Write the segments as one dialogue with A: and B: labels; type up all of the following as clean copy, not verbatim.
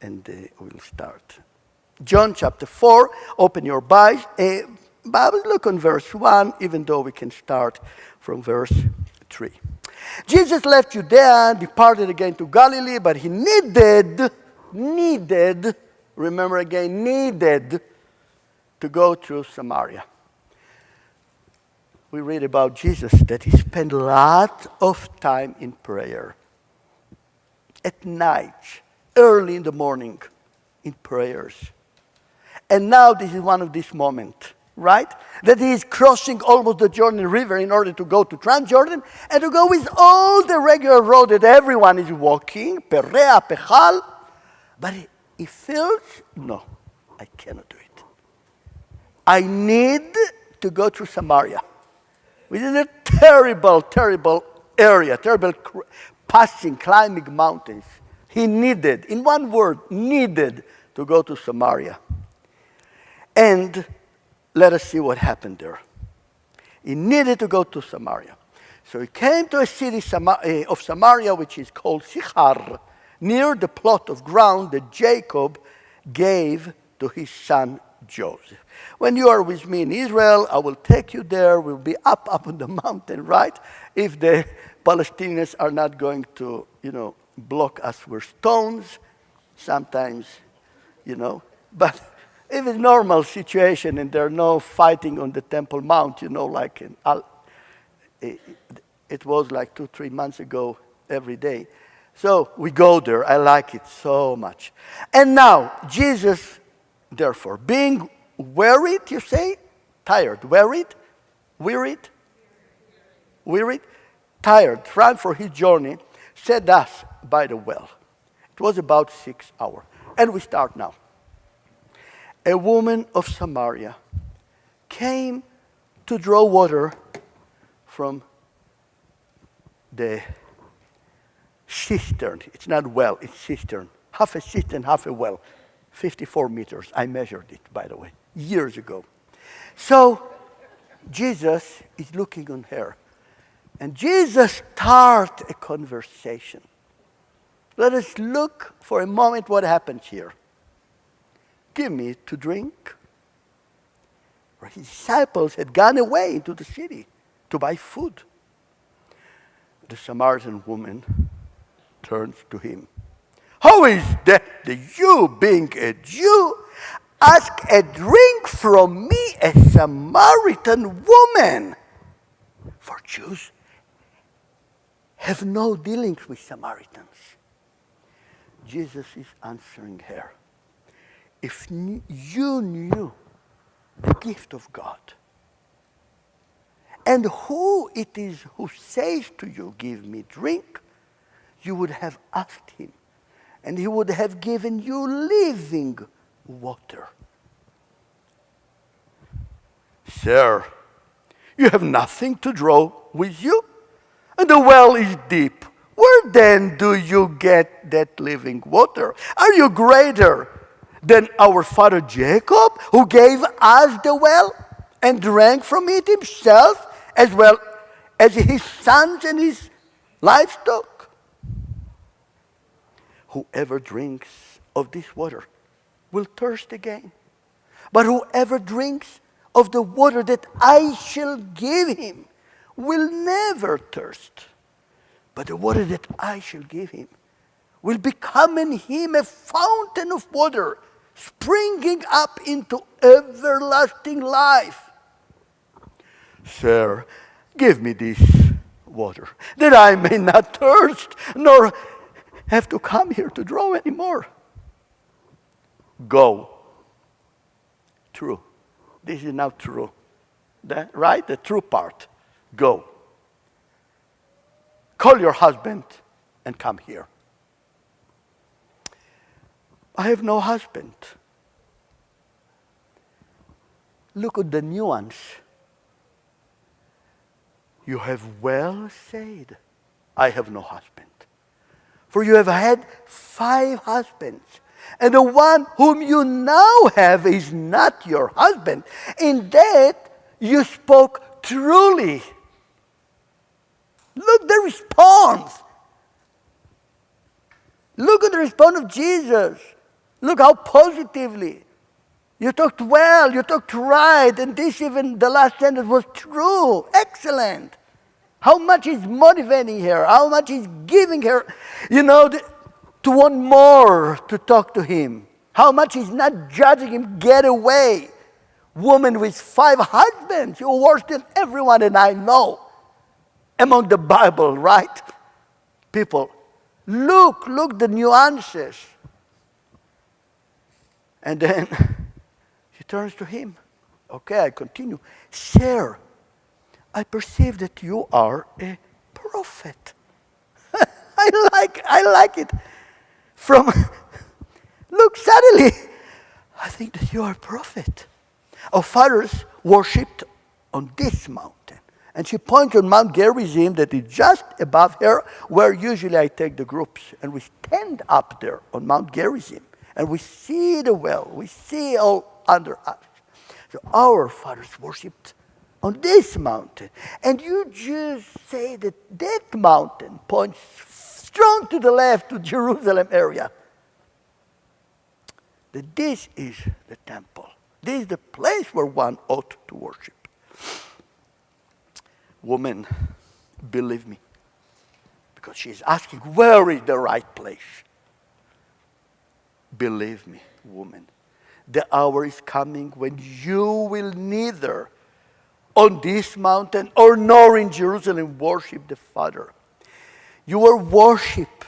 A: and we'll start. John chapter 4, open your Bible, look on verse 1, even though we can start from verse 3. Jesus left Judea and departed again to Galilee, but he needed, remember again, needed to go through Samaria. We read about Jesus that he spent a lot of time in prayer. At night, early in the morning, in prayers. And now this is one of these moments, right? That he is crossing almost the Jordan River in order to go to Transjordan and to go with all the regular road that everyone is walking, Perea, Pechal. But he feels, no, I cannot do it. I need to go through Samaria. Which is a terrible, terrible area, terrible passing, climbing mountains. He needed, in one word, needed to go to Samaria. And let us see what happened there. He needed to go to Samaria. So he came to a city of Samaria, which is called Sychar, near the plot of ground that Jacob gave to his son Joseph. When you are with me in Israel, I will take you there. We'll be up on the mountain, right? If the Palestinians are not going to, block us with stones, sometimes, But if it's normal situation and there's no fighting on the Temple Mount, like it was like 2-3 months ago every day. So we go there. I like it so much. And now, Jesus, therefore, being worried, you say? Tired. Worried? Wearied? Tired. Trying for his journey, sat thus by the well. It was about 6 hours. And we start now. A woman of Samaria came to draw water from the cistern. It's not well, it's cistern. Half a cistern, half a well. 54 meters. I measured it, by the way, years ago. So Jesus is looking on her. And Jesus starts a conversation. Let us look for a moment what happens here. Give me to drink. His disciples had gone away into the city to buy food. The Samaritan woman turns to him. How is that you, being a Jew, ask a drink from me, a Samaritan woman? For Jews have no dealings with Samaritans. Jesus is answering her. If you knew the gift of God, and who it is who says to you, give me drink, you would have asked him, and he would have given you living water. Sir, you have nothing to draw with you, and the well is deep. Where then do you get that living water? Are you greater than our father Jacob, who gave us the well and drank from it himself, as well as his sons and his livestock? Whoever drinks of this water will thirst again. But whoever drinks of the water that I shall give him will never thirst. But the water that I shall give him will become in him a fountain of water, springing up into everlasting life. Sir, give me this water, that I may not thirst, nor have to come here to draw anymore. Go. True. This is now true. Right? The true part. Go. Call your husband and come here. I have no husband. Look at the nuance. You have well said, I have no husband. For you have had 5 husbands, and the one whom you now have is not your husband. In that you spoke truly. Look the response. Look at the response of Jesus. Look how positively. You talked well, you talked right, and this even, the last sentence was true. Excellent. How much is motivating her, how much is giving her, to want more to talk to him. How much is not judging him, get away. Woman with 5 husbands, you're worse than everyone, and I know. Among the Bible, right? People, look the nuances. And then she turns to him. Okay, I continue. Sir, I perceive that you are a prophet. I like it. Look, suddenly, I think that you are a prophet. Our fathers worshipped on this mountain. And she points on Mount Gerizim that is just above her, where usually I take the groups. And we stand up there on Mount Gerizim. And we see the well. We see all under us. So our fathers worshipped on this mountain. And you just say that that mountain points strong to the left to Jerusalem area. That this is the temple. This is the place where one ought to worship. Woman, believe me, because she's asking, where is the right place? Believe me, woman, the hour is coming when you will neither on this mountain or nor in Jerusalem worship the Father. You will worship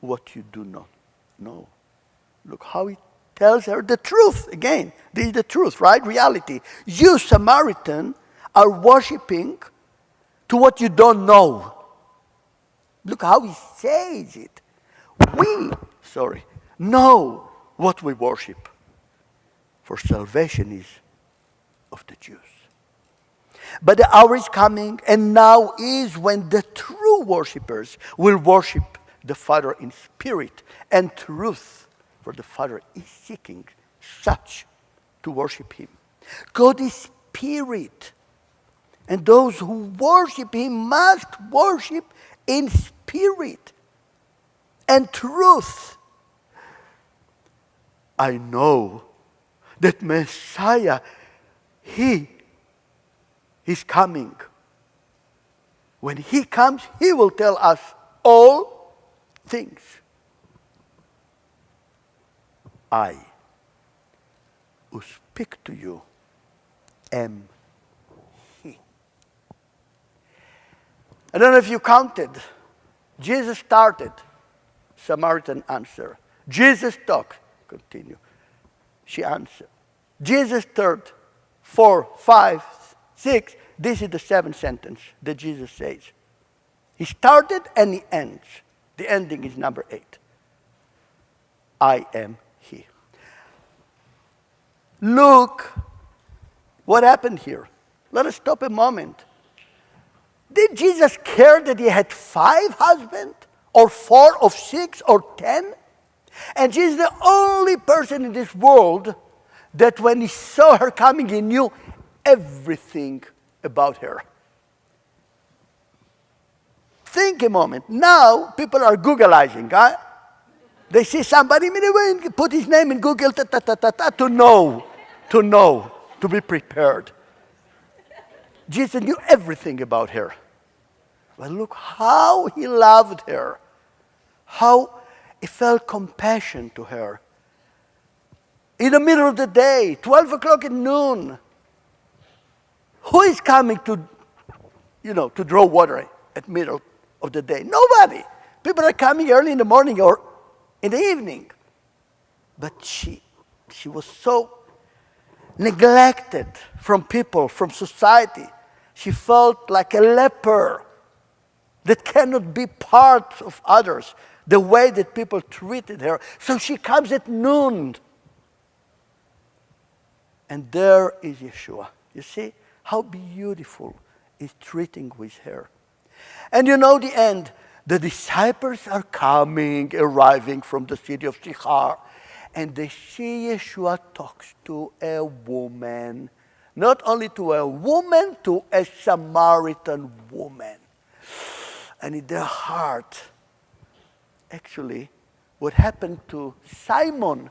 A: what you do not know. Look how he tells her the truth. Again, this is the truth, right? Reality. You, Samaritan, are worshiping to what you don't know. Look how he says it. We, know what we worship. For salvation is of the Jews. But the hour is coming, and now is when the true worshipers will worship the Father in spirit and truth. For the Father is seeking such to worship him. God is spirit. And those who worship him must worship in spirit and truth. I know that Messiah, he is coming. When he comes, he will tell us all things. I, who speak to you, am he. I don't know if you counted. Jesus started, Samaritan answer. Jesus talked, continue. She answered. Jesus third, 4, 5, 6. This is the 7th sentence that Jesus says. He started and he ends. The ending is number 8. I am he. Look what happened here. Let us stop a moment. Did Jesus care that he had 5 husbands? Or 4 or 6 or 10? And she's the only person in this world that when he saw her coming, he knew everything about her. Think a moment. Now, people are Googleizing, huh? They see somebody, put his name in Google, to know, to be prepared. Jesus knew everything about her. Well, look how he loved her. How he felt compassion to her. In the middle of the day, 12 o'clock at noon, who is coming to draw water at middle of the day? Nobody. People are coming early in the morning or in the evening. But she was so neglected from people, from society. She felt like a leper that cannot be part of others, the way that people treated her. So she comes at noon. And there is Yeshua. You see how beautiful is treating with her. And the end. The disciples are arriving from the city of Sychar. And they see Yeshua talks to a woman. Not only to a woman, to a Samaritan woman. And in their heart, actually, what happened to Simon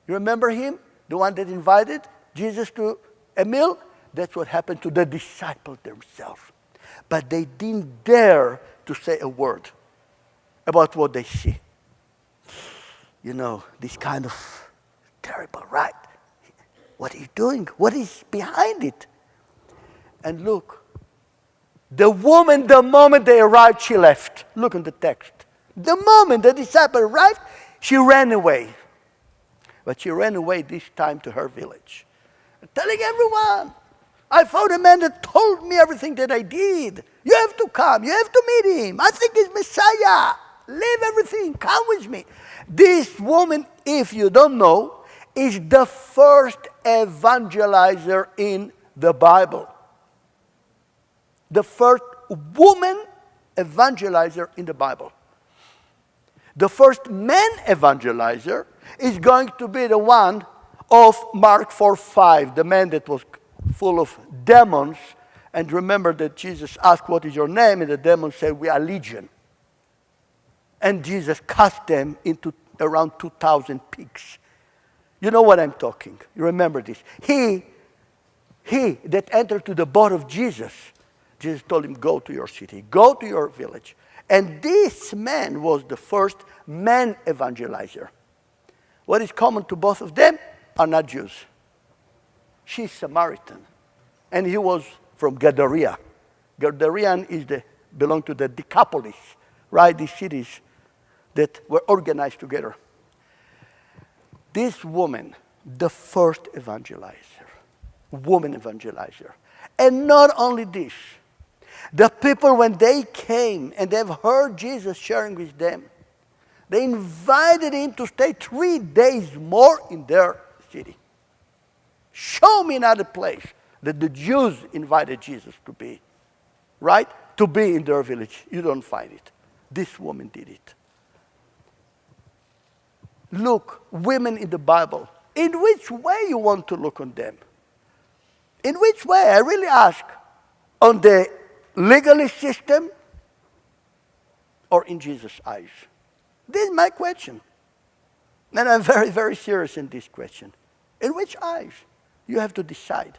A: You remember him? The one that invited Jesus to a meal? That's what happened to the disciples themselves. But they didn't dare to say a word about what they see. You know, this kind of terrible, right? What are you doing? What is behind it? And look, the woman, the moment they arrived, she left. Look in the text. The moment the disciple arrived, she ran away. But she ran away this time to her village, telling everyone, I found a man that told me everything that I did. You have to come. You have to meet him. I think he's Messiah. Leave everything. Come with me. This woman, if you don't know, is the first evangelizer in the Bible. The first woman evangelizer in the Bible. The first man evangelizer is going to be the one of Mark 4:5, the man that was full of demons. And remember that Jesus asked, what is your name? And the demons said, we are legion. And Jesus cast them into around 2,000 pigs. You know what I'm talking. You remember this. He that entered to the boat of Jesus, Jesus told him, go to your city, go to your village. And this man was the first man evangelizer. What is common to both of them are not Jews. She's Samaritan. And he was from Gadara. Gadarean belong to the Decapolis, right? These cities that were organized together. This woman, the first woman evangelizer. And not only this, the people, when they came and they've heard Jesus sharing with them, they invited him to stay 3 days more in their city. Show me another place that the Jews invited Jesus to be, right? To be in their village. You don't find it. This woman did it. Look, women in the Bible, in which way you want to look on them? In which way? I really ask. On the legalist system or in Jesus' eyes? This is my question. And I'm very, very serious in this question. In which eyes? You have to decide.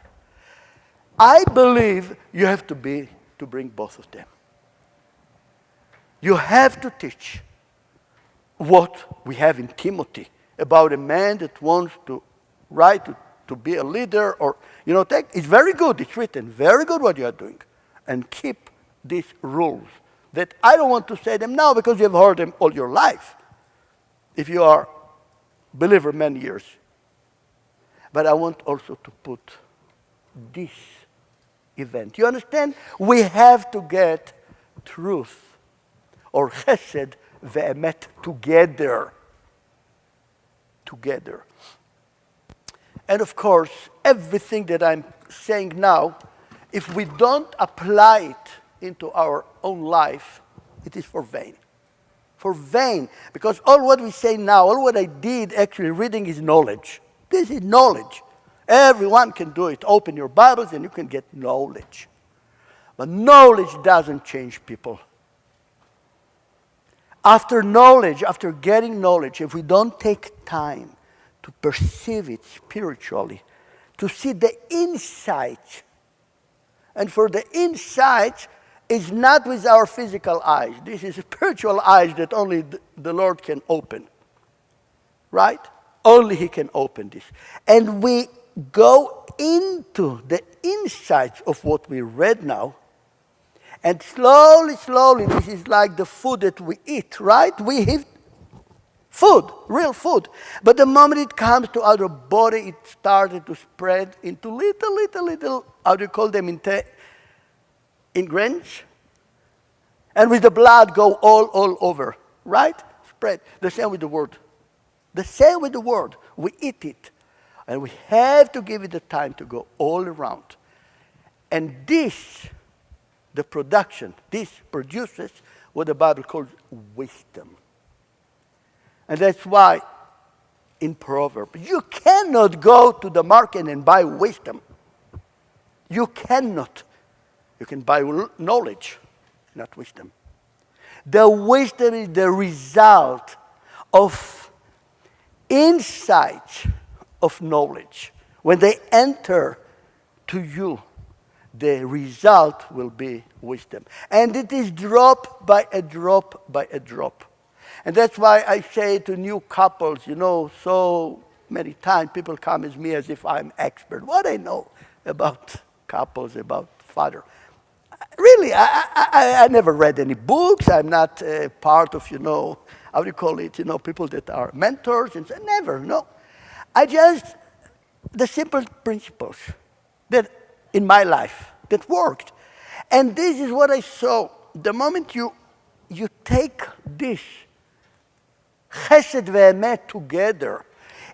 A: I believe you have to bring both of them. You have to teach what we have in Timothy about a man that wants to to be a leader, or it's very good, it's written, very good what you are doing. And keep these rules that I don't want to say them now because you have heard them all your life, if you are a believer many years. But I want also to put this event. You understand? We have to get truth or chesed ve'emet together. Together. And of course, everything that I'm saying now, if we don't apply it into our own life, it is for vain. For vain. Because all what we say now, all what I did actually reading is knowledge. This is knowledge. Everyone can do it. Open your Bibles and you can get knowledge. But knowledge doesn't change people. After knowledge, after getting knowledge, if we don't take time to perceive it spiritually, to see the insight, and for the insight is not with our physical eyes. This is spiritual eyes that only the Lord can open. Right? Only He can open this. And we go into the insights of what we read now, and slowly, slowly, this is like the food that we eat, right? We eat food, real food. But the moment it comes to our body, it started to spread into little, how do you call them, in grains? And with the blood go all over, right? Spread. The same with the word. The same with the word. We eat it. And we have to give it the time to go all around. And this, the production, this produces what the Bible calls wisdom. And that's why in Proverbs, you cannot go to the market and buy wisdom. You cannot. You can buy knowledge, not wisdom. The wisdom is the result of insights of knowledge. When they enter to you, the result will be wisdom. And it is drop by a drop by a drop. And that's why I say to new couples, so many times people come as me as if I'm expert. What I know about couples, about father. Really, I never read any books. I'm not part of, how do you call it, people that are mentors. And so, never, no. The simple principles that in my life that worked. And this is what I saw. The moment you take this chesed ve'emet together,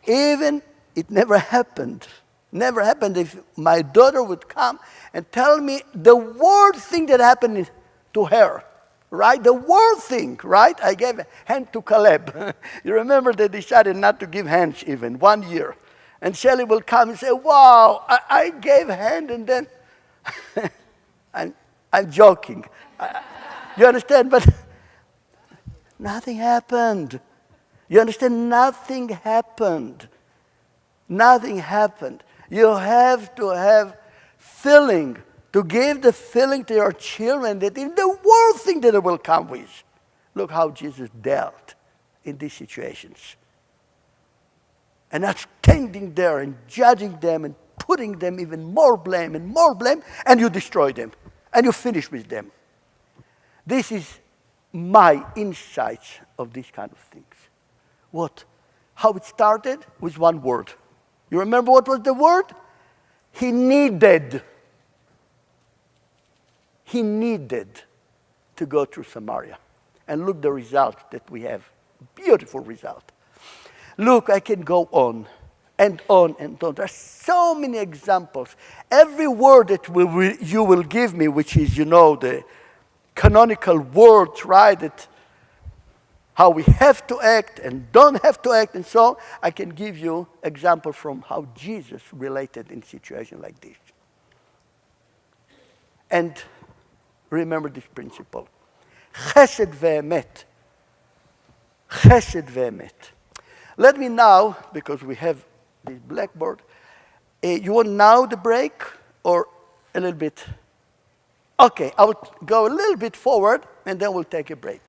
A: even it never happened. Never happened if my daughter would come and tell me the worst thing that happened to her, right? The worst thing, right? I gave a hand to Caleb. You remember they decided not to give hands even, 1 year. And Shelley will come and say, wow, I gave a hand and then, I'm joking. You understand? But nothing happened. You understand? Nothing happened. Nothing happened. You have to have feeling, to give the feeling to your children that in the worst thing that it will come with. Look how Jesus dealt in these situations. And not standing there and judging them and putting them even more blame, and you destroy them. And you finish with them. This is my insights of these kind of things. How it started? With one word. You remember what was the word? He needed. He needed to go through Samaria. And look the result that we have. Beautiful result. Look, I can go on and on and on. There are so many examples. Every word that you will give me, which is, the canonical words, right? That how we have to act and don't have to act, and so on, I can give you example from how Jesus related in situations like this. And remember this principle. Chesed ve'emet. Chesed ve'emet. Let me now, because we have this blackboard, you want now the break or a little bit? Okay, I will go a little bit forward and then we'll take a break.